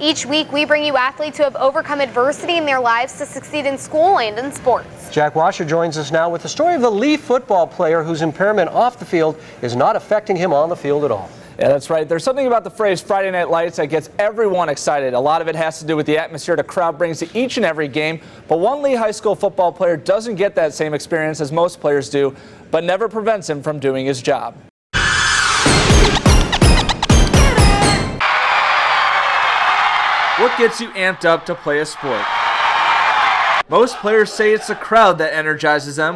Each week, we bring you athletes who have overcome adversity in their lives to succeed in school and in sports. Jack Washer joins us now with the story of the Lee football player whose impairment off the field is not affecting him on the field at all. Yeah, that's right. There's something about the phrase Friday Night Lights that gets everyone excited. A lot of it has to do with the atmosphere the crowd brings to each and every game. But one Lee High School football player doesn't get that same experience as most players do, but never prevents him from doing his job. What gets you amped up to play a sport? Most players say it's the crowd that energizes them.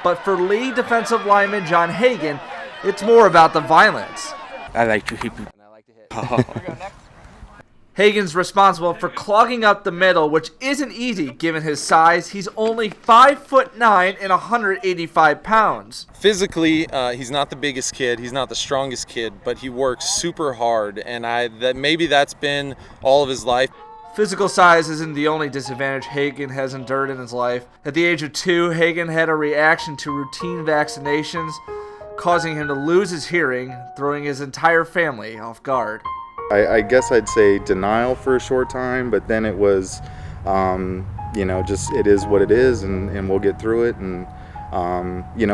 But for Lee defensive lineman Jon Hagan, it's more about the violence. I like to hit people. Hagan's responsible for clogging up the middle, which isn't easy given his size. He's only 5'9" and 185 pounds. Physically, he's not the biggest kid, he's not the strongest kid, but he works super hard, and maybe that's been all of his life. Physical size isn't the only disadvantage Hagan has endured in his life. At the age of 2, Hagan had a reaction to routine vaccinations, causing him to lose his hearing, throwing his entire family off guard. I guess I'd say denial for a short time, but then it was, just it is what it is, and we'll get through it. And,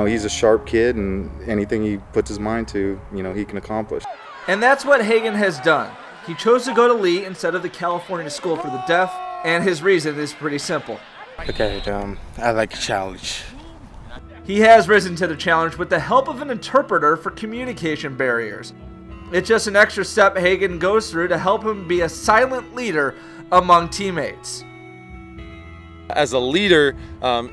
he's a sharp kid, and anything he puts his mind to, he can accomplish. And that's what Hagan has done. He chose to go to Lee instead of the California School for the Deaf, and his reason is pretty simple. Okay, I like a challenge. He has risen to the challenge with the help of an interpreter for communication barriers. It's just an extra step Hagan goes through to help him be a silent leader among teammates. As a leader,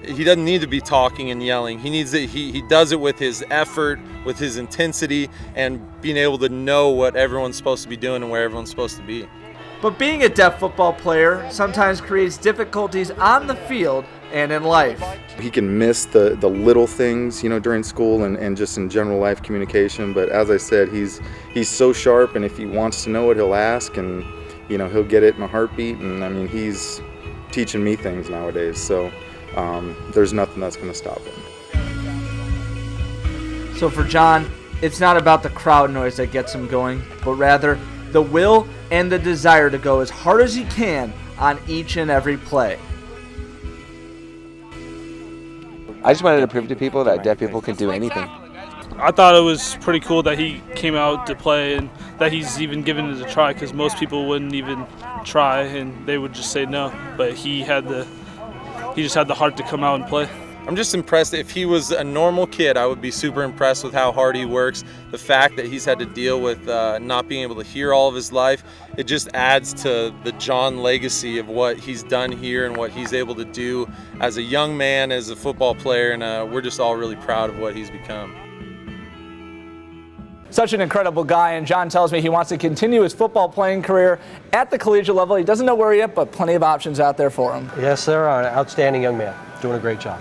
he doesn't need to be talking and yelling. He does it with his effort, with his intensity, and being able to know what everyone's supposed to be doing and where everyone's supposed to be. But being a deaf football player sometimes creates difficulties on the field and in life. He can miss the little things, during school and just in general life communication. But as I said, he's so sharp, and if he wants to know it, he'll ask, and he'll get it in a heartbeat. And he's teaching me things nowadays, so there's nothing that's going to stop him. So for Jon, it's not about the crowd noise that gets him going, but rather the will and the desire to go as hard as he can on each and every play. I just wanted to prove to people that deaf people can do anything. I thought it was pretty cool that he came out to play and that he's even given it a try, because most people wouldn't even try and they would just say no. But he just had the heart to come out and play. I'm just impressed. If he was a normal kid, I would be super impressed with how hard he works. The fact that he's had to deal with not being able to hear all of his life, it just adds to the Jon legacy of what he's done here and what he's able to do as a young man, as a football player, and we're just all really proud of what he's become. Such an incredible guy, and Jon tells me he wants to continue his football playing career at the collegiate level. He doesn't know where yet, but plenty of options out there for him. Yes, sir. An outstanding young man. Doing a great job.